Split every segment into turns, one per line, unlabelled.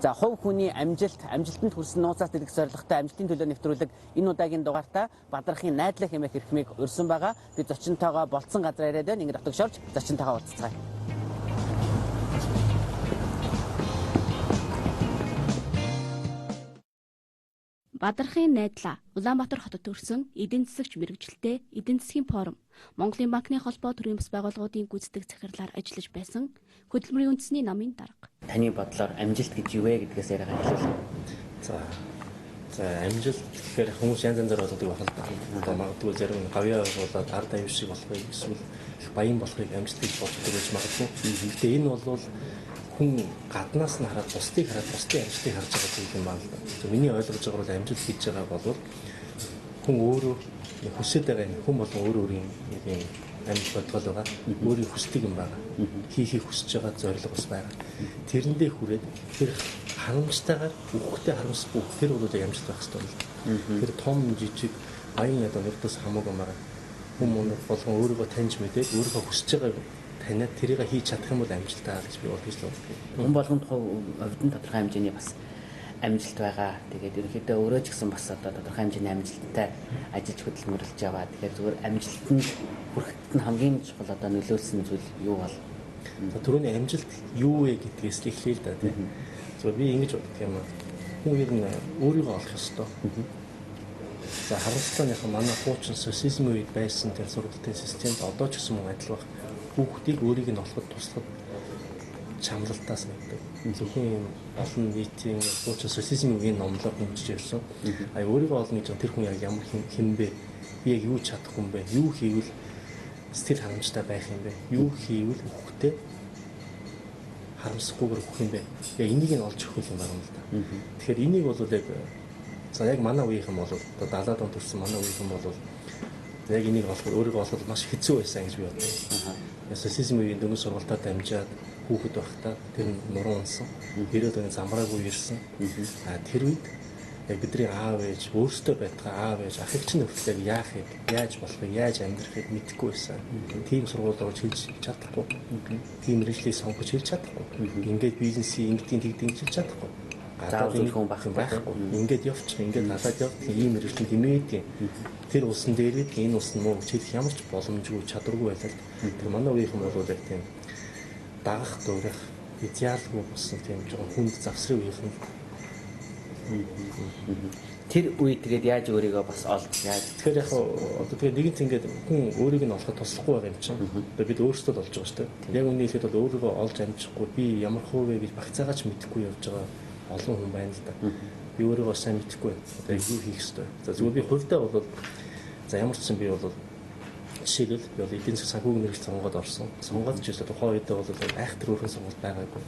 За хувь хүний амжилтанд хүрсэн нууцаас дэлгэх зорилготой амжилтын төлөө нэвтрүүлэг энэ удаагийн дугаартаа Бадархын найдлах хэмээх эрхмийг өрсөн байгаа. Би зочинтойгоо болцсон газар ирээд байна. Ингээд отогшорч зочинтойгоо уулзцгаая.
Бадархын найдлаа Улаанбаатар хотод төрсэн эдийн засагч мэргэжилтэй эдийн засгийн форум, Монголын банкны холбоо төрийн бас байгууллагуудын гүйцэтгэх захирлаар ажиллаж байсан хөдөлмөрийн үндэсний намын дарга.
Таны бодлоор амжилт гэж юу вэ гэдгээс яриагаа хэлвэл.
За амжилт гэхээр хүмүүс янз янзаар боддог байна. Одоо магадгүй зарим нь гавьяа болоод ард аюу шиг болохыг эсвэл их баян болохыг амжилт гэж боддог гэж магадгүй. Гэхдээ энэ бол хүн гаднаас нь хараад бусдыг хараад бусдын амжилтыг харж байгаа зүйл юм байна л да. Миний ойлгож байгаа бол амжилт гэж байгаа бол хүн өөрөө хүсэж байгаа юм. Хүн болон өөр өөрийн юм амжилт бодлого байгаа. Өөрийн хүсдэг юм байгаа. Хийхийг хүсэж байгаа зорилго бас байгаа. Тэрэндээ хүрээд тэр харамжтайгаар үхтэй харамсахгүй тэр бол амжилт байх хэрэгтэй л. Тэр том жижиг баян ядуу нэгдээс хамаагүй байгаа. Хүн болгон өөрийгөө таньж мэдээд өөрийнхөө хүсэж байгааг танаад тэрийг хийж чадах юм бол амжилтаа гэж би бодож байна.
Хүн болгонд хувьд тодорхой хэмжээний бас амжилт байгаа. Тэгээд ерөнхийдөө өөрөө ч гэсэн бас одоо тодорхой хэмжээний амжилттай ажиллаж хөдөлмөрлөж яваа. Тэгэхээр зүгээр амжилтанд хүрэхэд нь хамгийн чухал одоо нөлөөлсөн зүйл юу бол?
Түрүүний амжилт юу вэ гэдгээс л эхлэе л да тийм. Зүгээр би ингэж боддог юм аа. Хүн ер нь өөрийгөө олох ёстой. За харамсалтай манай хуучин социализм үед байсан тэр сургалтын системд одоо ч гэсэн адил баг. Хүүхдийг өөрийг нь олоход туслахад чамралтаас нэгдэг. Зөвхөн олон нийтийн хуучин социализмын үеийн номлоор хэмжиж ирсэн. Өөрийгөө олно гэж тэр хүн яг ямар хэм бэ? Би яг юу чадах юм бэ? Юу хийвэл сэтгэл хангамжтай байх юм бэ? Юу хийвэл хүүхдээ харамсахгүйгээр өгөх юм бэ? Яг энийг нь олж өгөх юм байна л да. Тэгэхээр энийг бол яг манай үеийнхэн бол одоо 70-аад онд төрсэн манай үеийнхэн бол яг энийг өөрийгөө олоход маш хэцүү байсан гэж би боддог. Социализм үеийн дөнгөж сургалтад дамжаад хүүхэд байхдаа тэр нуруу унсан. 90-аад оны замбраагүй ирсэн. Тэр үед яг бидний аав ээж өөрсдөө байтугай аав ээж ах эгч нь хүртэл яахыг, яаж болохыг, яаж амьдрахыг мэдэхгүй байсан. Тийм сургууль руу хийж чадахгүй. Тийм мэргэжлийг сонгож хийж чадахгүй. Ингээд бизнесийн ингэдийн тэгдийн хийж чадахгүй.
Заавал хүн байхгүй.
Ингээд явчих, ингээд надад явчих ийм мэргэжлийг дэмээдэг. Тэр улсын дээрээ энэ улс нь муу гэж хэлэх ямар ч боломжгүй чадваргүй байлаа. Тэр манай үеийнхэн бол яг тийм дагах дуурах идеалгүй болсон тийм жоохон хүнд завсрын үеийнхэн.
Тэр үед тэгээд яаж өөрийгөө бас олж яаж
тэгэхээр яг одоо тэгээд нэгэнт ингээд хүн өөрийг нь олоход туслахгүй байгаа юм чинь. Одоо бид өөрсдөө л олж байгаа шүү дээ. Яг үнийг хэлэхэд бол өөрийгөө олж амжихгүй би ямар хувь вэ гэж багцаагач мэдэхгүй явж байгаа олон хүн байна л да. Би өөрийгөө сайн мэдэхгүй байна. Одоо юу хийх ёстой. За зүгээр би хувьдаа бол за ямар ч юм би бол жишээлбэл би бол эдийн засгийн санхүүгийн мэргэжил сонгоод орсон. Сонгоод ч гэсэн тухайн үедээ бол айхтар өөрхөн сонголт байгаагүй.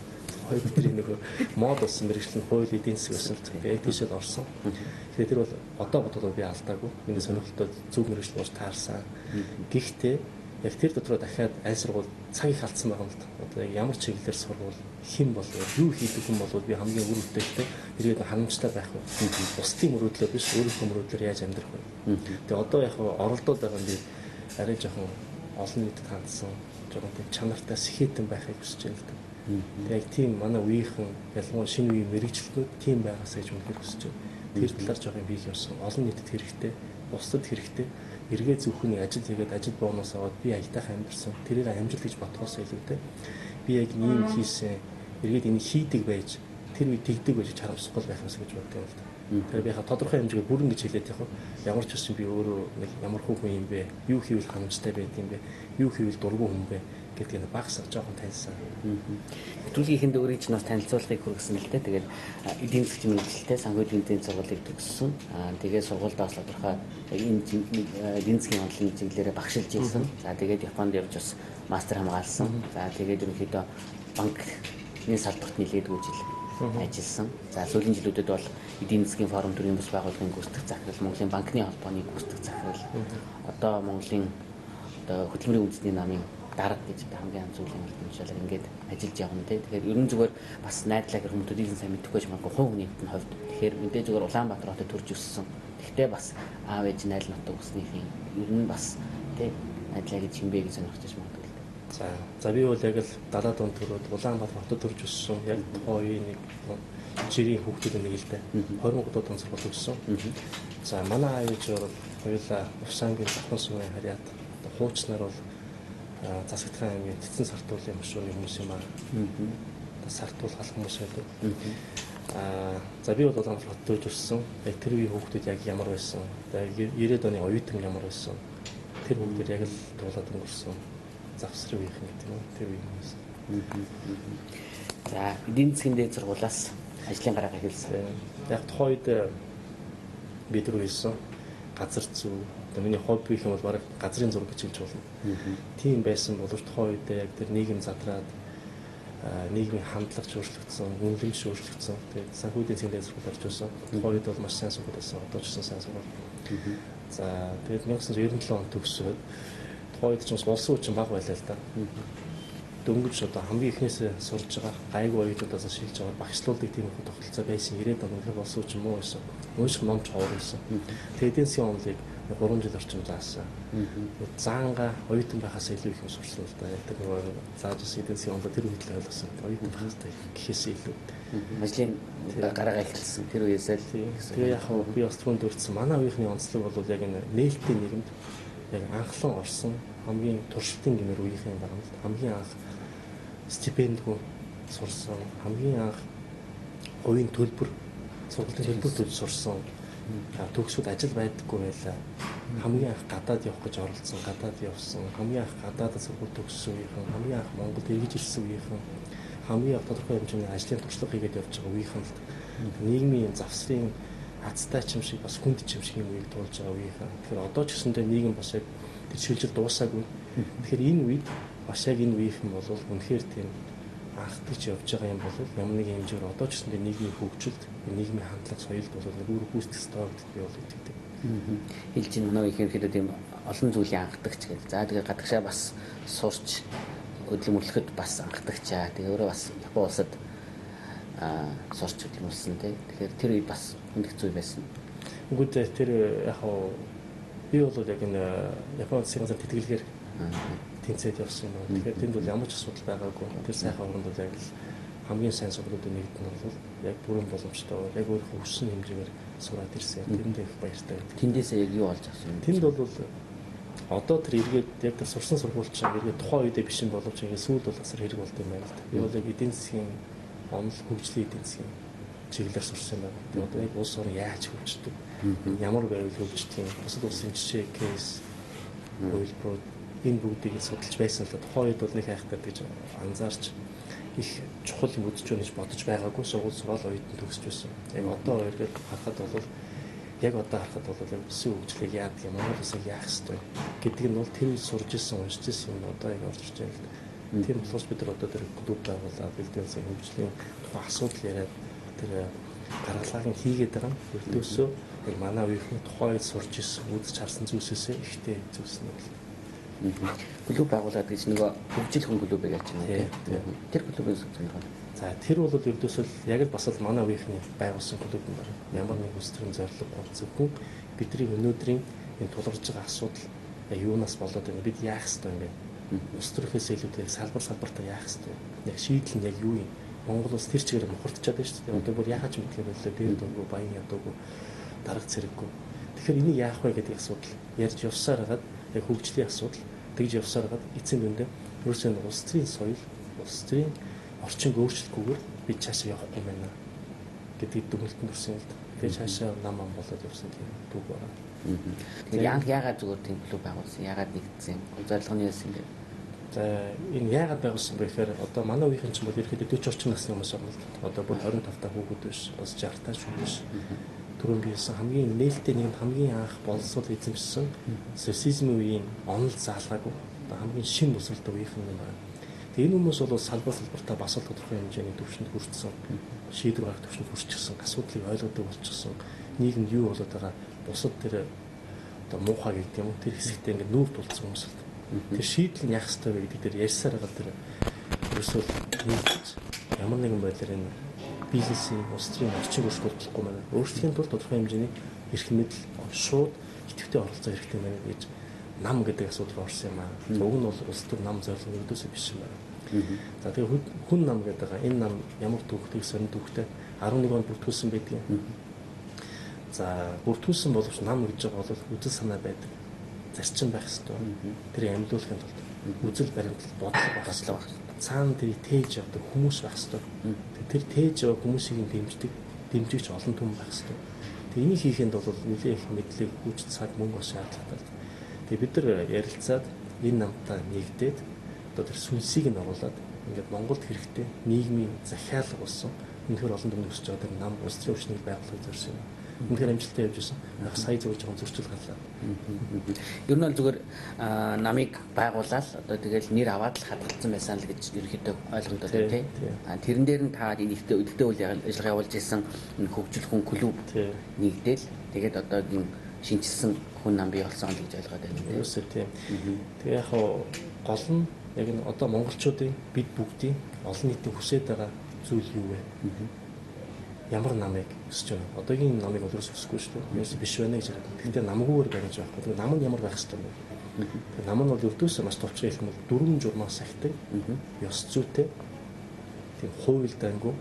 Хоёр бидний нөгөө мод болсон мэргэжил нь хууль эдийн засаг өсөлт тэгээд тийшээ орсон. Тэгэхээр тэр бол одоо бодвол би алдаагүй. Миний сонирхолтой зөв мэргэжил болж таарсан. Гэхдээ яг тэр дотроо дахиад аль сургууль цаг их алдсан байгаа юм л да. Одоо яг ямар чиглэлээр сурвал хэн болов юу хийдэг хүн болов би хамгийн үр өгдөлтэй ирээд хангамжтай байх вэ? Бусдын мөрөөдлөөр биш өөрийнхөө мөрөөдлөөр яаж амьдрах вэ? Тэгээ одоо яг оролдоод байгаа нь би арай жоохон олон нийтэд хандсан жоохон тийм чанартай сэхэтэн байхыг хүсэж байна л да. Тэгээ яг тийм манай үеийнхэн ялангуяа шинэ үеийн мэргэжилтнүүд тийм байгаасаа гэж үнэхээр хүсэж байна. Тэр талаар жоохон бий явсан. Олон нийтэд хэрэгтэй, бусдад хэрэгтэй. Эргээ зөвхөн ажил хийгээд ажил бонус аваад би аятайхан амьдсан. Тэрийг амжилт гэж бодхоос илүүтэй би яг ийм хийсэн. Эргээд энийг хийдэг байж тэр үед тэгдэг байж харамсахгүй байх юмсаа гэж боддог юм л да. Тэр би тодорхой хэмжээгээр бүрэн гэж хэлээд яг ямар ч үсэн би өөрөө нэг ямар хүн юм бэ? Юу хийвэл хангамжтай байд юм бэ? Юу хийвэл дургүй хүн бэ? Гэдгийг багсаа жоохон таньсан.
Хөтөлгийнхэнд өөрийн ч нас танилцуулгыг хүргэсэн л дээ. Тэгээд эдийн засгийн мэргэжилтэй санхүүгийн эдийн сургуулийг төгссөн. Тэгээд сургуульдаа бас тодорхой энэ эдийн засгийн онлын чиглэлээр багшилж ирсэн. За тэгээд Японд явж бас мастер хамгаалсан. За тэгээд ерөнхийдөө банкны салбарт нэлээдгүй жил ажилласан. За сүүлийн жилүүдэд бол эдийн засгийн форум төрийн бас байгууллагын гүйцэтгэх захирал, Монголын банкны холбооны гүйцэтгэх захирал, одоо Монголын одоо хөдөлмөрийн үндэсний намын дарга гэж хамгийн анх зүйлийн хэлбэрээр ингээд ажиллаж явна те. Тэгэхээр ерөн зүгээр бас найдлаа гэх хүмүүстийг сайн мэдэхгүй ч магадгүй хувь нийтийн хувьд. Тэгэхээр мэдээ зүгээр Улаанбаатар хотод төрж өссөн. Гэхдээ бас аав ээж найл нутаг усныхын ер нь бас те найдлаа гэж хинбэ гэж сонирхож магадгүй.
За би бол яг л далаа дунд төрөөд Улаанбаатар хотод төрж өссөн. Яг тухайн үеийн нэг жирийн хүүхдүүд нэг л дээ. 20 гудууд онцлог өгсөн. За манай аавч бол хоёулаа Увсангийн Завхан сувын харьяат хуучнаар бол Засагдхан аймгийн Цэцэн сартуулын машууны хүмүүс юм аа. Сартуул халах хүмүүс байдаг. За би бол Улаанбаатар хотод төрж өссөн. Яг тэр үеийн хүүхдүүд яг ямар байсан? 90-ад оны оюутан ямар байсан? Тэр хүүхдүүд яг л дуулаад өнгөрсөн. Завсрын үеийнхэн гэдэг юм. Тэр үеийн хүмүүс.
За эдийн засгийн дээд сургуулиас ажлын гараа эхэлсэн.
Яг тухайн үед бид рүү хэлсэн газар зүй. Миний хобби гэх юм бол бараг газрын зураг гэж хэлж болно. Тийм байсан боловч тухайн үед яг тэр нийгэм задраад нийгмийн хандлага өөрчлөгдсөн, үнэлэмж өөрчлөгдсөн. Тэгээд санхүүгийн цэглэл сургууль орж ирсэн. Тухайн үед бол маш сайн сургууль байсан. Одоо ч гэсэн сайн сургууль. За тэгээд 1997 онд төгсөөд тухайн үед ч бас улсын хүчин бага байлаа л да. Дөнгөж одоо хамгийн ихнээсээ сурж байгаа гайгүй оюутнуудаас шилж аваад багшлуулдаг тийм их тогтолцоо байсан. 90-ад онд улсын хүчин муу байсан. Уушх номч ховор байсан. Тэгээд эдийн засгийн онолыг 3 жил орчим заасан. Заанга оюутан байхаас илүү их юм сурсан л да. Яг тэр зааж ус эдийн засгийн онол тэр үед л ойлгосон. Оюутан байхаас гэхээс илүү.
Ажлын гараа эхэлсэн. Тэр үеэсээ л
тэгээ яг би бас түн дурдсан. Манай үеийнхний онцлог бол яг энэ нээлттэй нийгэмд яг анхлан орсон хамгийн туршилтын гэмээр үеийнхэн дарамт хамгийн анх стипендгүй сурсан, хамгийн анх хувийн төлбөр сургуулийн төлбөр төлж сурсан. Төгсөд ажил байдаггүй байлаа. Хамгийн анх гадаад явах гэж оролцсон, гадаад явсан. Хамгийн анх гадаадд сургууль төгссөн үеийнхэн, хамгийн анх Монголд эргэж ирсэн үеийнхэн, хамгийн анх тодорхой хэмжээний ажлын туршлага хийгээд явж байгаа үеийнхэн л нийгмийн завсрын азтай ч юм шиг бас хүнд ч юм шиг юм үеийг туулж байгаа үеийнхэн. Тэгэхээр одоо ч гэсэндээ нийгэм бас яг тэр шилжил дуусаагүй. Тэгэхээр энэ үед бас яг энэ үеийнхэн бол үнэхээр тийм анхдагч явж байгаа юм бол ямар нэгэн хэмжээгээр одоо ч гэсэндээ нийгмийн хөгжилд, нийгмийн хандлага соёлд бол нэг үр гүйцэтгэх ёстой гэдэгт би бол итгэдэг.
Хэлж ин манай ихээр тийм олон зүйлийн анхдагч гэдэг. За тэгээ гадагшаа бас сурч хөдөлмөрлөхөд бас анхдагчаа. Тэгээ өөрөө бас Япон улсад сурч хөдөлмөрлсөн тий. Тэгэхээр тэр үед бас хүндх зүйл байсан.
Үгүй тэр яг би бол яг энэ Япон улсын газар тэтгэлгээр тэнцээд явсан юм. Тэгэхээр тэнд бол ямар ч асуудал байгаагүй. Тэр сайхан оронд бол яг л хамгийн сайн сургуулиудын нэгд нь бол яг бүрэн боломжтой, яг өөрийнхөө хүссэн хэмжээгээр сураад ирсэн. Тэрэнд их баяртай байдаг.
Тэндээсээ яг юу олж авсан юм?
Тэнд бол одоо тэр эргээд яг тэр сурсан сургууль чинь эргээд тухайн үедээ биш юм боловч ингэ сүүл бол асар хэрэг болд юм байна л да. Би бол яг эдийн засгийн онол хөгжлийн эдийн засгийн чиглэлээр сурсан байна. Тэгээ одоо яг улс орон яаж хөгждөг, ямар байвал хөгждөг юм, бусад улсын жишээ, кейс, үйлдвэрүүд энэ бүгдийг судалж байсан л да. Тухайн үед бол нэг хайхтар гэж анзаарч их чухал юм үзэж байна гэж бодож байгаагүй сургууль сураад оюутан төгсөж байсан. Яг одоо эргээд харахад бол яг одоо харахад бол яг өссөн хөгжлийг яадаг юм, Монгол улсыг яах ёстой гэдэг нь бол тэр үед сурж ирсэн, уншиж ирсэн юм одоо яг орж ирж байна л. Тийм болохоос бид нар одоо тэр клуб байгуулаад бэлдээ улсын хөгжлийн тухай асуудал яриад тэр гаргалгааг хийгээд байгаа юм. Өртөөсөө яг манай үеийнхэн тухайд сурж ирсэн, үзэж харсан зүйлсээсээ ихтэй зүйлсэн юм.
Клуб байгуулад гэж нөгөө хөгжил хүн клуб гэж байна. Тэр клубээс сонирхол.
За тэр бол ердөөсөө яг л бас л манай үеийнхний байгуулсан клуб юм байна. Ямар нэг үс төрийн зорилго зөвхөн бидний өнөөдрийн энэ тулгарч байгаа асуудал юунаас болоод байна? Бид яах ёстой юм бэ? Ус төрхөөс илүүтэй салбартаа яах ёстой? Яг шийдэл нь яг юу юм? Монгол улс тэр чигээр мухардчаад байна шүү дээ. Одоо бүр яхаж мэдлээ боллоо. Дээр дөрвөө баян ядуугүй дарга зэрэггүй. Тэгэхээр энийг яах вэ гэдэг асуудал ярьж явсаар хагаад яг хөгжлийн асуудал тэгж явсаар хагаад эцсийн дүндээ өөрсдөө улс төрийн соёл, улс төрийн орчинг өөрчлөхгүйгээр бид цаашаа явахгүй байна гэдгийг дүгнэлтэнд хүрсэн юм л да. Тэгээд цаашаа нам болоод явсан тийм үг байна.
Тэгээд яагаад зүгээр тийм клуб байгуулсан? Яагаад нэгдсэн? Зорилгоны яс ингэ.
За энэ яагаад байгуулсан бэ гэхээр одоо манай үеийнхэн ч бол ерөөхдөө 40 орчим насны хүмүүс байна л да. Одоо бүр 25 та хүүхэд биш, бас 60 та шүү биш. Түрүүн биесэн хамгийн нээлттэй нэг хамгийн анх боловсрол эзэмшсэн социализмын үеийн онол заалгаагүй одоо хамгийн шин босролтой үеийнхэн юм байна. Тэгээ энэ хүмүүс бол салбартаа бас л тодорхой хэмжээний төвшөнд хүрсэн, шийдвэр гаргах төвшөнд хүрчихсэн, асуудлыг ойлгодог болчихсон. Нийгэмд юу болоод байгаа бусад тэр одоо муухай гэдэг юм уу тэр хэсэгтээ ингээд нүүр тулцсан хүмүүс л. Тэр шийдэл нь яах ёстой вэ гэдэг дээр ярьсаар байгаа тэр ерөөсөө нийлж ямар нэгэн байдлаар энэ бизнесийн улс төрийн орчин өөрчлөлтөхгүй байна. Өөрсдийн тул тодорхой хэмжээний эрх мэдэл шууд идэвхтэй оролцоо хэрэгтэй байна гэж нам гэдэг асуудал орсон юм аа. Уг нь бол улс төр нам зорилго өрдөөсөө биш юм байна. За тэгээ хүн нам гэдэг байгаа. Энэ нам ямар түүхтэй сонир түүхтэй 11 онд бүртгүүлсэн байдаг юм. За бүртгүүлсэн боловч нам гэж байгаа бол үзэл санаа байдаг. Зарчим байх ёстой. Тэр амьлуулахын тулд үзэл баримтлал бодлого байх ёстой. Цаана тэрийг тээж явдаг хүмүүс байх ёстой. Тэр тээж яваа хүмүүсийг дэмжигч олон түмэн байх ёстой. Тэгээ энийг хийхэд бол нэлээд их мэдлэг, хүч, цаг, мөнгө бас шаардлагатай. Тэгээ бид нар ярилцаад энэ намтаа нэгдээд одоо тэр сүнсийг нь оруулаад ингээд Монголд хэрэгтэй нийгмийн захиалга болсон үнэхээр олон түмэн өсөж байгаа тэр нам улс төрийн өвчнийг байгуулах зорьсон юм. Үнэхээр амжилттай явж байсан. Сая зөвж байгаа зөрчил гарлаа.
Ер нь бол зүгээр намыг байгуулаад одоо тэгэл нэр аваад л хадгалсан байсан л гэж ерөөхдөө ойлгомжтой тийм. Тэрэн дээр нь та энэ өдөртөө үйл ажиллагаа явуулж ирсэн энэ хөгжил хүн клуб нэгдэл тэгээд одоо энэ шинжилсэн хүн нам бий болсон л гэж ойлгоод байна тийм.
Үгүй тийм. Тэгээ яг гол нь яг нь одоо монголчуудын бид бүгдийн олон нийтийн хүсэж байгаа зүйл юу вэ? Ямар намыг өсөж байна. Одоогийн намыг бол өсөхгүй шүү дээ. Юус биш байна гэж хараад. Гэхдээ намгүйгээр барьж байхгүй. Тэгээ нам нь ямар байх ёстой вэ? Тэгээ нам нь бол өрдөөсөө маш товчхон хэлэх юм бол дүрм журмаас сахидаг, ёс зүйтэй, тийм хуйлдаангүй,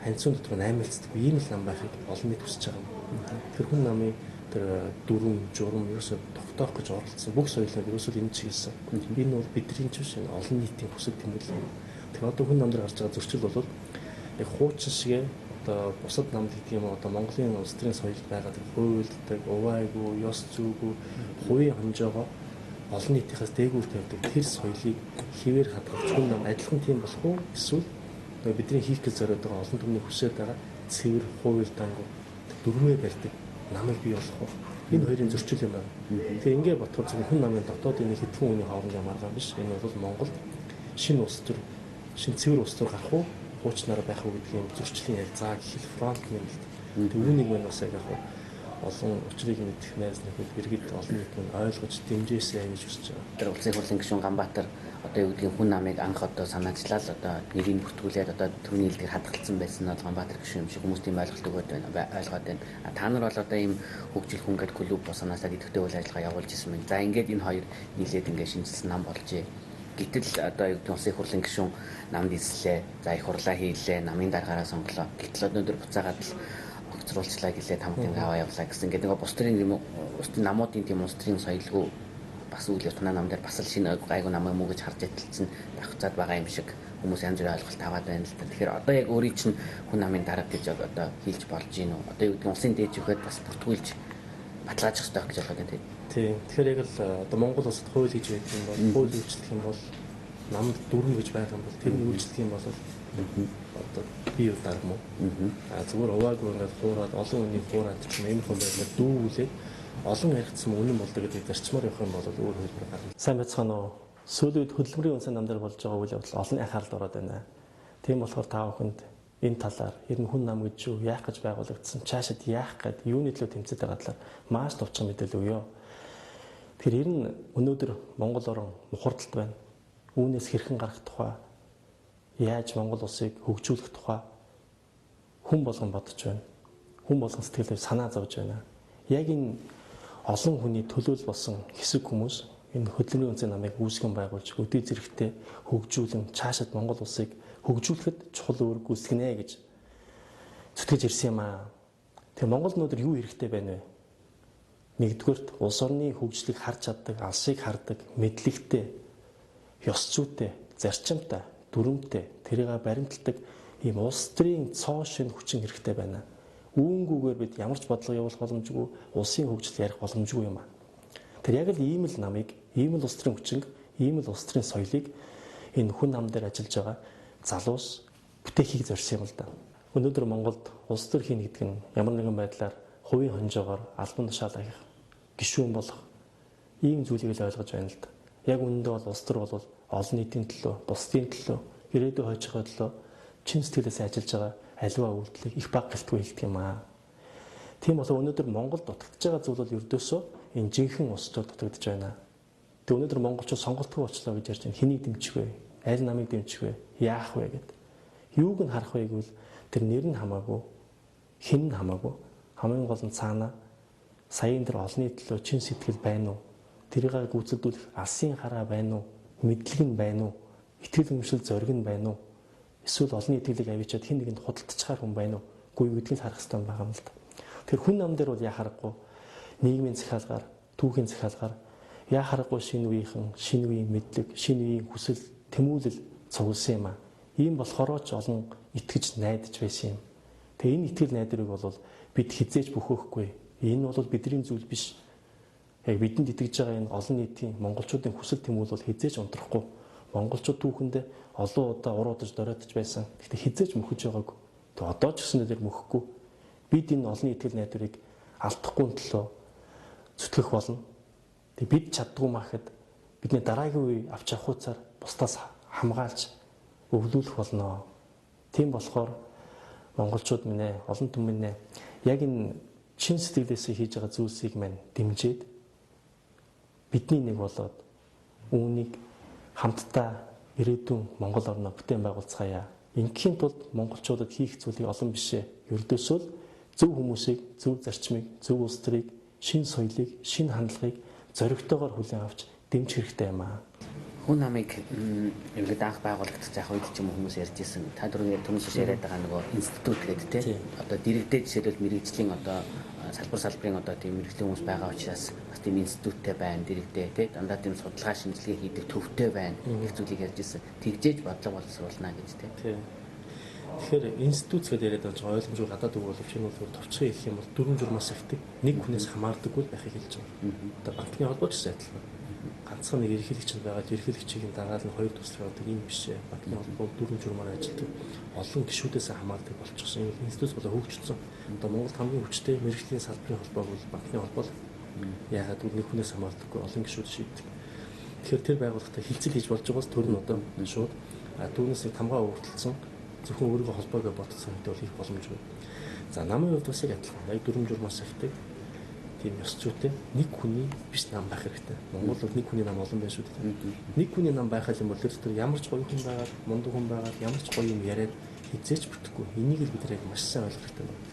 ханцуун дотор наймалцдаггүй ийм л нам байхыг олон нийт хүсэж байгаа юм. Тэр хүн намын тэр дүрм журм юусоо тогтоох гэж оролцсон. Бүх соёлыг юусоо энэ чиглэсэн. Энэ бол бидний ч биш олон нийтийн хүсэл тэмдэглэл. Тэгээ одоо хүн намдраа гарч байгаа зөрчил бол яг хуучин шигээ одоо бусад намд гэдэг юм одоо Монголын улс төрийн соёлд байгаа хуйлддаг, увайгүй, ёс зүйгүй, хувийн хонжоогоо олон нийтийнхээс дээгүүр тавьдаг тэр соёлыг хэвээр хадгалж хүн нам адилхан тийм болох уу? Эсвэл бидний хийх гэж зориод байгаа олон түмний хүсэж байгаа цэвэр хуйлдаангүй дүрмээ барьдаг намыг бий болох уу? Энэ хоёрын зөрчил юм байна. Тэгээ ингээд бодоход зөвхөн хүн намын дотоодын нэг хэдхэн хүний хооронд ямаргаа биш. Энэ бол Монголд шинэ улс төр, шинэ цэвэр улс төр гарах уу? Хуучнаар байх уу гэдгийн зөрчлийн ялзаа гэх фронт юм л дээ. Тэг үүнийг мань бас яг олон учрыг мэдэх найз нөхөд иргэд олон нийт нь ойлгож дэмжээсэй гэж хүсэж байгаа.
Тэр улсын хурлын гишүүн Ганбаатар одоо юу гэдгийг хүн намыг анх одоо санаачлал одоо нэрийг бүртгүүлээд одоо төрний хэлдгийг хадгалсан байсан нь Ганбаатар гишүүн юм шиг хүмүүс тийм ойлголт өгöd байна. Ойлгоод байна. Та нар бол одоо ийм хөгжил хүн гэдэг клуб босонаасаа идэвхтэй үйл ажиллагаа явуулж ирсэн байна. За ингээд энэ хоёр нийлээд ингээд шинжилсэн нам болжээ. Гэтэл одоо юу гэдэг улсын хурлын гишүүн намд ислээ. За их хурлаа хийлээ. Намын дараагаараа сонголоо. Гэтэл өнөөдөр буцаагаад л огцруулчлаа гэлээ тамгын аваа явуулаа гэсэн. Ингээд нэг бус төрийн юм устын намуудын тийм улс төрийн соёлгүй бас үйл явдлаа нам дээр бас л шинэ гайгүй намаа муу гэж харж ятэлцэн давхцаад байгаа юм шиг хүмүүс янз бүрийн ойлголт аваад байна л да. Тэгэхээр одоо яг өөрийн чинь хүн намын дарга гэж одоо хийлж болж гин үү? Одоо юу гэдэг улсын дээд жүхэд бас бүртгүүлж баталгаажих хэрэгтэй гэж ойлгоод байна.
Тийм. Тэгэхээр яг л одоо Монгол улсад хууль гэж байдаг юм бол хууль үйлчлэх юм бол намд дүрм гэж байгаа юм бол тэрний үйлчлэх юм бол одоо бий дарга мó. Зүгээр хуваагүй ингээд хуураад олон хүний хуураад ч юм ийм хүн байгаад дүүгүүлээд олон яригдсан үнэн болдог гэдэг зарчмаар явах юм бол өөр хөлбөр гарна. Сайн байцгаана уу? Сүүлийн үед хөдөлмөрийн үнсэн намдар болж байгаа үйл явдал олон анхаарал ороод байна. Тийм болохоор та бүхэнд энэ талаар ер нь хүн нам гэж юу яах гэж байгуулагдсан, цаашид яах гээд юуны төлөө тэмцээд байгаа талаар маш товчхон мэдээлэл өгье. Тэгэхээр ер нь өнөөдөр Монгол орн мухардалт байна. Үүнээс хэрхэн гарах тухай, яаж Монгол улсыг хөгжүүлэх тухай хүн болгон бодож байна. Хүн болгон сэтгэлээр санаа зовж байна. Яг энэ олон хүний төлөөл болсон хэсэг хүмүүс энэ хөдөлмөрийн үндэсний намыг үүсгэн байгуулж өдөө зэрэгтэй хөгжүүлэн цаашид Монгол улсыг хөгжүүлэхэд чухал үүрэг гүйцэтгэнэ гэж зүтгэж ирсэн юм аа. Тэгээ Монгол өнөөдөр юу хэрэгтэй байна вэ? Нэгдүгээрт улс орны хөгжлийг харж чаддаг, алсыг хардаг, мэдлэгтэй, ёс зүйтэй, зарчимтай, дүрмтэй, тэрийг баримталдаг ийм улс төрийн цоо шин хүчин хэрэгтэй байна. Үүнгүүгээр бид ямар ч бодлого явуулах боломжгүй, улсын хөгжил ярих боломжгүй юм аа. Тэр яг л ийм л намыг, ийм л улс төрийн хүчин, ийм л улс төрийн соёлыг энэ хүн нам дээр ажиллаж байгаа залуус бүтээхийг зорьсон юм л да. Өнөөдөр Монголд улс төр хийнэ гэдэг нь ямар нэгэн байдлаар хувийн хонжоогоор албан тушаалаа хийх, гишүүн болох ийм зүйлийг л ойлгож байна л да. Яг үүндээ бол улс төр бол олон нийтийн төлөө, бусдын төлөө, ирээдүйн хойж байгаа төлөө чин сэтгэлээс ажиллаж байгаа аливаа үйлдэлийг их баг гэлтгүй хийдэг юм аа. Тийм болоо өнөөдөр Монголд дутагдж байгаа зүйл бол ердөөсөө энэ жинхэнэ улс төр дутагдж байна. Тэг өнөөдөр монголчууд сонголтгүй болчлоо гэж ярьж байна. Хэнийг дэмжих вэ? Аль намыг дэмжих вэ? Яах вэ гэд. Юуг нь харах вэ гэвэл тэр нэр нь хамаагүй, хэн нь хамаагүй. Хамгийн гол нь цаана саяын тэр олонний төлөө чин сэтгэл байна уу? тэрийг гүйцэлдүүлэх алсын хараа байна уу? Мэдлэг нь байна уу? Итгэл үнэмшил зориг нь байна уу? Эсвэл олон итгэлийг авчиад хэн нэгэнд худалдчихаар хүн байна уу? Гүй гэдгийг харах хэрэгтэй байгаа юм л да. Тэр хүн ам дээр бол яа харахгүй нийгмийн захиалгаар, түүхийн захиалгаар яа харахгүй шинэ үеийн мэдлэг, шинэ үеийн хүсэл, тэмүүлэл цугласан юм аа. Ийм болохоор ч олон итгэж найдаж байсан юм. Тэгээ энэ итгэл найдрыг бол бид хизээж бөхөөхгүй. Энэ бол бидний зүйл биш. Яг бидэнд итгэж байгаа энэ олон нийтийн монголчуудын хүсэл тэмүүлэл бол хизээж унтрахгүй. Монголчууд түүхэндээ олон удаа уруудаж дороотож байсан. Гэхдээ хизээж мөхөж байгаагүй. Тэгээ одоо ч гэсэн нэлээд мөхгүй. Бид энэ олон итгэл найдрыг алдахгүй төлөө зүтгэх болно. Тэгээ бид чаддгүй махад бидний дараагийн үе авч явахуцаар бусдаас хамгаалж өвлүүлэх болно. Тийм болохоор монголчууд минь ээ, олон түмэн ээ яг энэ чин сэтгэлээсээ хийж байгаа зүйлсийг мань дэмжиж бидний нэг болоод үүнийг хамтдаа ирээдүйн Монгол орноо бүтээн байгуулцгаая. Ингийн тулд монголчуудад хийх зүйлийг олон бишээ. Ердөөсөө зөв хүмүүсийг, зөв зарчмыг, зөв улс төрийг, шин соёлыг, шин хандлагыг зоригтойгоор хүлээн авч дэмжих хэрэгтэй юм аа.
Хүн намыг ингээд анх байгуулагдах заах үед ч юм уу хүмүүс ярьж ирсэн. Та түрүүний хүмүүсээс яриад байгаа нөгөө институт гэдэг тийм. Одоо дэрэгдээ жишээлбэл мэрэгжлийн одоо салбарын одоо тийм мэрэгжлийн хүмүүс байгаа учраас бас тийм институттэй байна дэрэгдээ тийм. Дандаа тийм судалгаа шинжилгээ хийдэг төвтэй байна. Их зүйлийг ярьж ирсэн. Тэгжээж бодлого боловсруулна гэж тийм.
Тэгэхээр институт гэдэг яриад байгаа ойлгомжгүй гадаад үг боловч энэ бол товчхон хэлэх юм бол дүрм журмаас ихтэй нэг хүнээс хамаардаггүй байхыг хэлж байгаа. Одоо банкны холбооч гэсэн адилхан. Ганцхан нэг ерөнхийлөгч нь байгаа ерөнхийлөгчийн дагаад нь хоёр төсөл яваад ийм биш ээ. Банкны холбоо дүрм журмаар ажилладаг. Олон гишүүдээс хамаардаг болчихсон. Энэ институт болоо хөгжсөн. Одоо Монголд хамгийн хүчтэй мэрэгжлийн салбарын холбоо бол банкны холбоо. Яагаад гэвэл нэг хүнээс хамаардаггүй олон гишүүд шийддэг. Тэгэхээр тэр байгууллагатай хилцэл хийж болж байгаас төр нь одоо шууд түүнээс тамгаа өөртөлсөн зөвхөн өөрийгөө холбоогоо ботсон хэдий бол их боломжгүй. За намын хувьд бас яг адилхан. Яг дүрм журмаас ихтэй тийм ёс зүйтэй нэг хүний биш нам байх хэрэгтэй. Монгол бол нэг хүний нам олон байна шүү дээ. Нэг хүний нам байх юм бол тэр ямар ч гоё хүн байгаад, мундаг хүн байгаад, ямар ч гоё юм яриад хизээч бүтэхгүй. Энийг л бид яг маш сайн ойлгох хэрэгтэй байна.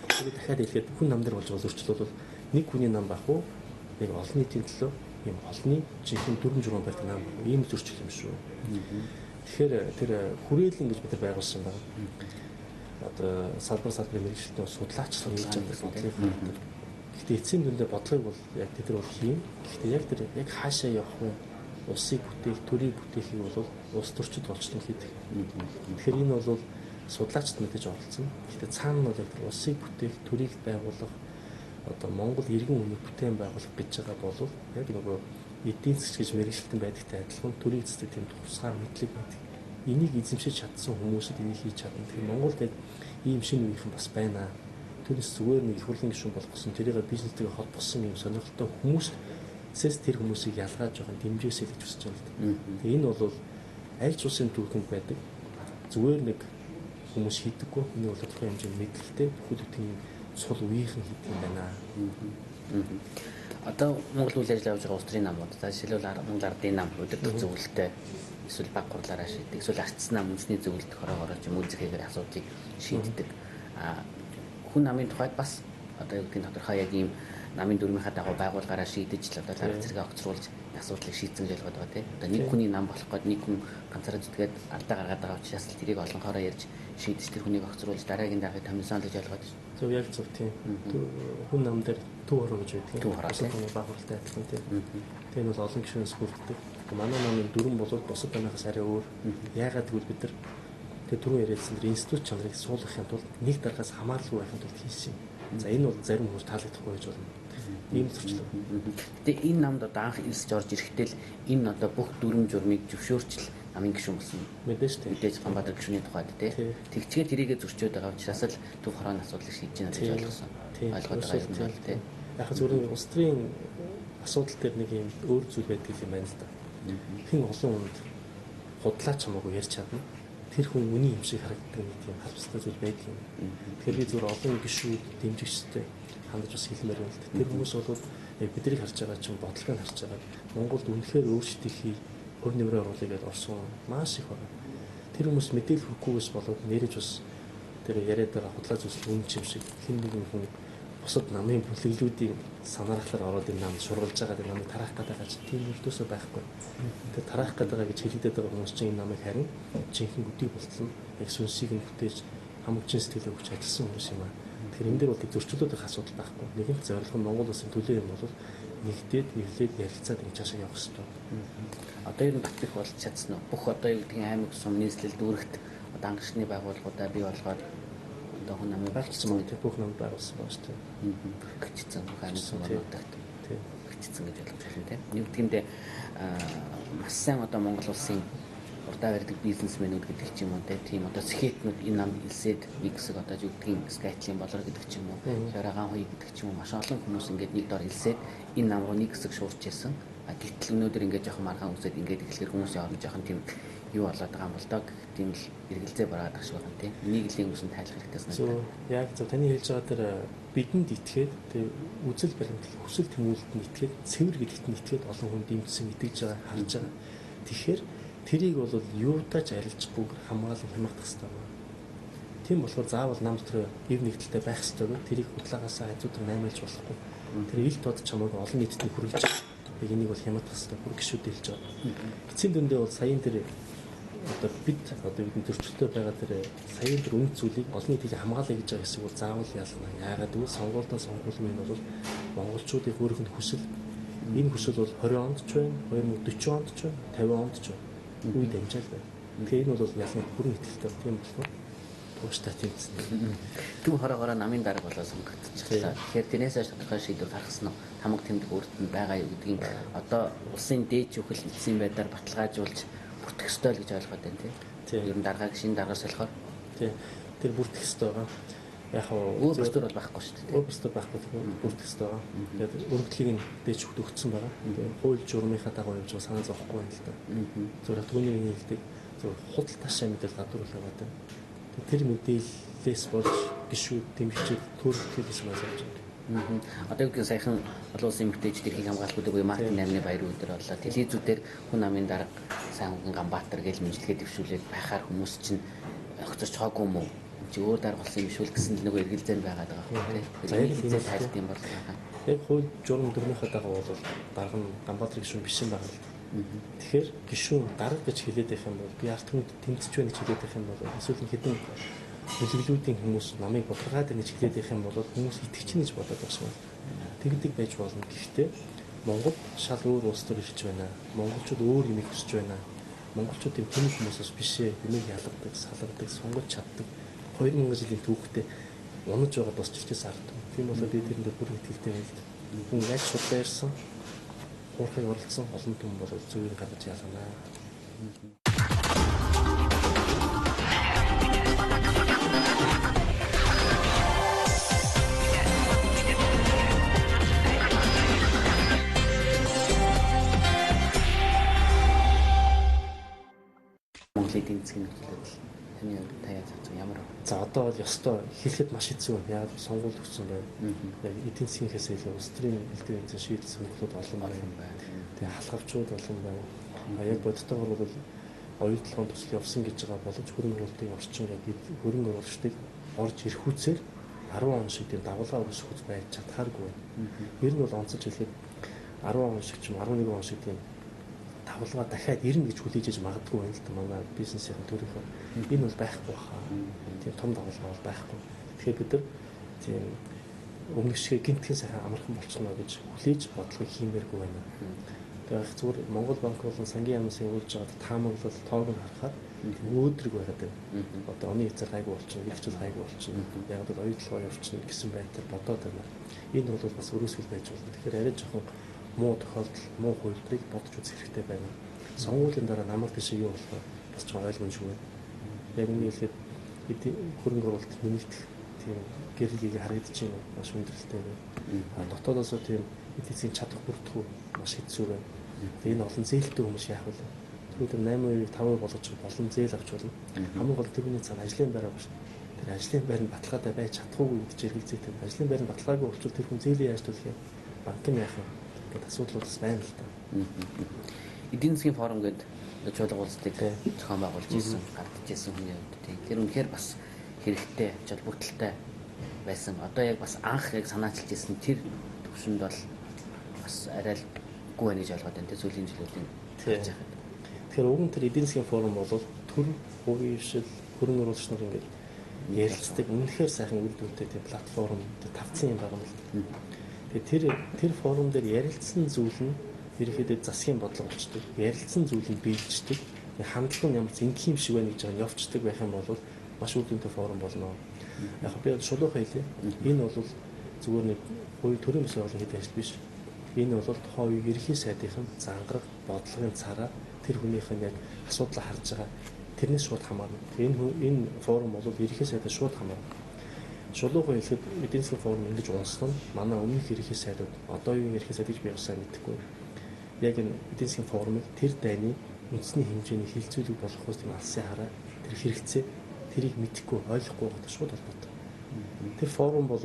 Тэгээд дахиад хэлэхэд хүн нам дээр болж байгаа зөрчил бол нэг хүний нам байх уу? Яг олон нийтийн төлөө ийм олонний жинхэнэ дүрм журм байдаг нам ийм зөрчил юм шүү. Тэгэхээр тэр хүрээлэн гэж бид нар байгуулсан байна. Одоо салбарын мэргэжилтийн судлаачлал хийж байгаа бодлого. Гэхдээ эцсийн дүндээ бодлогыг бол яг тэд нар бол хийн. Гэхдээ яг тэр яг хаашаа явах вэ? Улсыг бүтээх, төрийг бүтээхийг бол улс төрчид болцсон хийдэг. Тэгэхээр энэ бол судлаачд мэдээж оролцсон. Гэхдээ цаана нь бол яг тэр улсыг бүтээх, төрийг байгуулах, одоо Монгол иргэн үнийг бүтээн байгуулах гэж байгаа бол яг нөгөө эдийн засаг гэж мэргэжилтэн байдагтай адилхан төрийг цэцдэг тийм тусгаар мэдлэг байдаг. Энийг эзэмшиж чадсан хүмүүсд энийг хийж чадна. Тэгэхээр Монголд яг ийм шинэ үеийнхэн бас байна. Тэрнээс зүгээр нэг их хурлын гишүүн болгосон, тэрийг бизнестэйгээ холбосон юм сонирхолтой хүмүүсээс тэр хүмүүсийг ялгааж байгаа дэмжээсэй гэж хүсэж байна. Тэгээ энэ бол аль ч улсын түүхэнд байдаг. Зүгээр нэг хүмүүс хийдэггүй. Энэ бол тодорхой хэмжээний мэдлэгтэй бүхэл бүтэн сул үеийнхэн хийдэг юм байна.
Одоо Монгол үйл ажиллагаа явуулж байгаа улс төрийн намууд за жишээлбэл Монгол Ардын нам удирдах зөвлөлтөй эсвэл баг хурлаараа шийддэг эсвэл арчсан нам үндэсний зөвлөлт хороогоор ч юм үзэхээр асуудлыг шийддэг. Хүн намын тухайд бас одоо юу гэдгийг тодорхой яг ийм намын дүрмийнхаа дагуу байгуулгаараа шийдэж л одоо дарга зэрэг огцруулж асуудлыг шийдсэн гэж ойлгоод байгаа тийм. Одоо нэг хүний нам болох гээд нэг хүн ганцаараа зүтгээд алдаа гаргаад байгаа учраас л тэрийг олонхороо ярьж шийдэж тэр хүнийг огцруулж дараагийн даргаыг томилсон л гэж ойлгоод байна.
Зөв яг зөв тийм. Хүн нам дээр төв хороо гэж байдаг.
Төв хороо тийм.
Байгуулалттай адилхан тийм. Тэр нь бол олон гишүүнээс бүрддэг. Манай намын дүрм бол бусад банаас арай өөр. Яагаад гэвэл бид нар тэр түрүү яриадсан тэр институт чанарыг суулгахын тулд нэг дараагаас хамааралгүй байхын тулд хийсэн юм. За энэ бол зарим хүмүүс таалагдахгүй байж болно. Ийм зөрчил.
Тэгээ энэ намд одоо анх ирсэж орж ирэхдээ л энэ одоо бүх дүрм журмыг зөвшөөрчл намын гишүүн болсон.
Мэдээж тийм.
Мэдээж Ганбаатар гишүүний тухайд тийм. Тэгчгээ тэрийгэ зөрчөөд байгаа учраас л төв хорооны асуудлыг шийдэж байна гэж ойлгосон. Ойлгоод байгаа юм байна тийм.
Яг зөвхөн улс төрийн асуудал дээр нэг юм өөр зүйл байдаг юм байна л да. Хэн олон хүнд худлаач хамаагүй ярьж чадна. Тэр хүн үний юм шиг харагддаг нэг тийм харамсалтай зүйл байдаг юм. Тэгэхээр би зөвхөн олон гишүүд дэмжигчтэй хандаж бас хэлмээр байна л да. Тэр хүмүүс бол яг биднийг харж байгаа чинь бодлогыг харж байгаа. Монголд үнэхээр өөрсдийнхээ хөр нэмрээ оруулъя гэдээ орсон маш их байна. Тэр хүмүүс мэдээлэл хүрхгүйгээс болоод нэрэж бас тэр яриад байгаа худлаа зүйлс үн чим шиг хэн нэгэн хүн бусад намын бүлэглүүдийн санаарахлаар ороод энэ намд шургалж байгаа энэ намыг тараах гэдэг гэж тийм өртөөсөө байхгүй. Тэгээ тараах гэдэг гэж хэлэгдээд байгаа хүмүүс чинь энэ намыг харин жинхэнэ үдийг болтол яг сүнсийг нь бүтээж хамгчин сэтгэлээ өгч ажилласан хүмүүс юм аа. Тэгэхээр энэ дээр бол зөрчилдөд их асуудал байхгүй. Нэгэнт зорилго нь Монгол улсын төлөө юм бол нэгдээд нэрлээд ярилцаад энэ цаашаа явах хэрэгтэй.
Одоо ер нь батлах болж чадсан уу? Бүх одоо юу гэдгийг аймаг сум нийслэл дүүрэгт одоо ангашны байгууллагуудаа бий болгоод одоо хүн намын
байгуулсан мөн бүх намд байгуулсан байна шүү дээ.
Гэгчсэн бүх аймаг сумуудад
тийм
гэгчсэн гэж ойлгож байна тийм. Нэг үгтэндээ маш сайн одоо Монгол улсын урдаа барьдаг бизнесмэнүүд гэдэг ч юм уу тийм одоо сэхэтнүүд энэ намд илсээд нэг хэсэг одоо юу гэдгийг скайтлын болор гэдэг ч юм уу хярагаан хуй гэдэг ч юм уу маш олон хүмүүс ингээд нэг дор илсээд энэ нам руу нэг хэсэг шуурч ирсэн. Гэтэл өнөөдөр ингээд жоохон маргаан үсээд ингээд эхлэхээр хүмүүсийн орон жоохон тийм юу болоод байгаа юм бол доо тийм л эргэлзээ бараад ах шиг байна тийм. Энийг нэлийн хүмүүс нь тайлах хэрэгтэй санагдав.
Яг зөв таны хэлж байгаа тэр бидэнд итгээд тэгээ үзэл баримтлал хүсэл тэмүүлэлд нь итгээд цэвэр гэдэгт нь итгээд олон хүнд дэмжсэн итгэж байгаа харж байгаа. Тэгэхээр тэрийг бол юутаач арилжахгүй хамгаалan хямдах хэрэгтэй байна. Тийм болохоор заавал нам дотор ив нэгдэлтэй байх хэрэгтэй байна. Тэрийг худлаагаас хажуудаар наймаалж болохгүй. Тэр ил тод чамайг олон нийтэд хүргэж яг энийг бол хямдах хэрэгтэй. Бүр гişүүд хэлж байгаа. Эцсийн дүндээ бол саяын тэр одоо бид бидний төрчлөлтөд байгаа тэр саяын тэр үнэт зүйлийг олон нийтийг хамгаалъя гэж байгаа хэсэг бол заавал ялна. Яагаад гэвэл сонгуультай сонгуулийн нь бол монголчуудын өөрийнх нь хүсэл энэ хүсэл бол 20 онд ч байна, 2040 онд ч байна, 50 онд ч байна. Үед амжаал байна. Тэгэхээр энэ бол ялна бүрэн ихтэй тийм болохоор тууштай тэмцсэн.
Түн хороогоор намын дарга болоо сонгогдчихлаа. Тэгэхээр тэрнээс хойш тодорхой шийдвэр гаргасан нь хамаг тэмдэг өөрт нь байгаа юу гэдгийг одоо улсын дээд зүхэл эцсийн байдлаар баталгаажуулж бүртгэх ёстой л гэж ойлгоод байна тийм. Ер нь даргааг шинэ даргаас болохоор
тийм тэр бүртгэх ёстой байгаа. Яг
өөр бүстэр бол байхгүй шүү дээ.
Өөр бүстэр байхгүй бүртгэх ёстой байгаа. Тэгээд өргөдлийг нь дээд зүгт өгсөн байгаа. Тэгээд хууль журмынхаа дагуу явж байгаа санаа зовхгүй юм л да. Зөвхөн түүний хэлдэг зөв худал ташаа мэдээлэл гадуурлаа байгаа. Тэр мэдээллээс болж гişүүд тэмцээд төрөлхөд байсан байж байна.
Одоо юу гэх саяхан олон улсын эмэгтэйчдийн эрхийг хамгаалах гэдэг буюу Мартин 8-ны баяр өдөр боллоо. Телевизүүдээр хүн намын дарга сайн хүн Ганбаатар гэж мэдлэгээ дэвшүүлээд байхаар хүмүүс чинь огцорч хаагүй юм уу? Чи өөр дарга болсон юм шүүл гэсэн л нөгөө эргэлзээнд байгаад байгаа юм тийм. Хэзээ тайлт юм бол
яг хууль журам дөрмийнхаа дагуу бол дарга нь Ганбаатар гişүүн биш юм байна л. Тэгэхээр гişүүн дарга гэж хэлээд байх юм бол би арт хүнд тэмцэж байна гэж хэлээд байх юм бол эсвэл хэдэн бүлэглүүдийн хүмүүс намайг бодлогоод гэж хэлээд байх юм бол хүмүүс итгэж гэж бодоод байна шүү. Тэгдэг байж болно. Гэхдээ Монгол шал өөр улс төр ирж байна. Монголчууд өөр юм ихсэж байна. Монголчуудын тэнэг хүмүүсээс бишээ энийг ялгадаг, салгадаг, сунгаж чаддаг 2000 жилийн түүхтэй унаж байгаа бос чичээс ард. Тийм болохоор би тэрэнд бүр итгэлтэй байл. Хүн яаж шудлаа ирсэн хуурхыг оролцсон олон түн бол зөвийг гаргаж ялгана.
Монголын эдийн засгийн нөхцөлөд таны таяа цацсан ямар вэ?
За одоо бол ёстой хэлэхэд маш хэцүү байна. Яг сонгуул өгсөн байна. Яг эдийн засгийнхээс илүү улс төрийн элдвийн эзэн шийдэл сонголтууд олон байна. Тэгээ халахвчууд олон байна. Яг бодтойгоор бол оюутлогын төсөл явсан гэж байгаа боловч хөрөнгө оруулалтын орчин яг хөрөнгө оруулагчдыг орж ирэхүүцээр 10 он шиг тийм давлгаа өрсөхөд байж чадхааргүй байна. Ер нь бол онцолж хэлэхэд 10 он шиг ч 11 он шиг тийм давлгаа дахиад ирнэ гэж хүлээж иж магадгүй байна л да манай бизнесийн төрийнхөө. Энэ бол байхгүй хаа. Тийм том давлгаа бол байхгүй. Тэгэхээр бид нар тийм өмнөх шиг гинтхэн сайхан амархан болчихно гэж хүлээж бодлого хиймээргүй байна. Тэгэхээр зүгээр Монгол банк болон сангийн яамнаас явуулж байгаа таамаглал тоог нь харахаар өөдрөг байгаад байна. Одоо оны хэзээ гайгүй болчихно, ихчл гайгүй болчихно. Яг л оюутлогоо явуулчихна гэсэн байдлаар бодоод байна. Энэ бол бас өрөөсгөл байж болно. Тэгэхээр арай жоохон муу тохиолдол, муу хувилбарыг бодож үзэх хэрэгтэй байна. Сонгуулийн дараа намайг тийш юу болох бас ч ойлгомжгүй байна. Яг энэ хэлээд хөрөнгө оруулалт нэмэгдэх тийм гэрлийг харагдаж байна. Маш хүндрэлтэй байна. Дотоодоос тийм эдийн засгийн чадах бүрдэх маш хэцүү байна. Энэ олон зээлтэй хүмүүс яах вэ? Түрүү 8%-ийг 5% болгож болон зээл авч болно. Хамгийн гол тэрний цаана ажлын байр байгаа шүү. Тэр ажлын байр нь баталгаатай байж чадахгүй гэж эргэлзээтэй. Ажлын байр нь баталгаагүй болчихвол тэр хүн зээлийн яаж төлөх юм? Банк нь яах юм? Гэт асуудлууд байна л да.
Эдийн засгийн форум гэдэг чуулга улсыг зохион байгуулж ирсэн, гардж ирсэн хүний хувьд тийм. Тэр үнэхээр бас хэрэгтэй, жолбогдолтой байсан. Одоо яг бас анх яг санаачилж ирсэн тэр төвшөнд бол бас арай л үгүй байна гэж ойлгоод байна. Сүүлийн жилүүдийн хийж байхад.
Тэгэхээр уг нь тэр эдийн засгийн форум бол төр хувийн хвшил хөрөнгө оруулагч нар ингээд ярилцдаг үнэхээр сайхан үр дүнтэй тийм платформ тавцсан юм байна л. Тэгээ тэр форум дээр ярилцсан зүйл нь ерөнхийдөө засгийн бодлого болчдөг. Ярилцсан зүйл нь биелждэг. Хандлага нь ямар ч инх юм шиг байна гэж байгаа явцдаг байх юм бол маш үр дүнтэй форум болно. Яг би шулуухан хэлээ. Энэ бол зүгээр нэг хувийн төрийн бас олон хэд ажил биш. Энэ бол тухайн үеийн ерөнхий сайдын зангараг бодлогын цараа тэр хүнийх нь яг асуудлаа харж байгаа тэрнээс шууд хамаарна. Энэ форум бол ерөнхий сайдаас шууд хамаарна. Шулуухан хэлэхэд эдийн засгийн форум ингэж унсан нь манай өмнөх ерөнхий сайдууд одоо юу ерөнхий сайд гэж би бас сайн мэдэхгүй. Яг энэ эдийн засгийн форумыг тэр дайны үндэсний хэмжээний хилцүүлэг болгохоос тийм алсын хараа тэр хэрэгцээ тэрийг мэдэхгүй ойлгохгүй байгаа шууд холбоотой. Тэр форум бол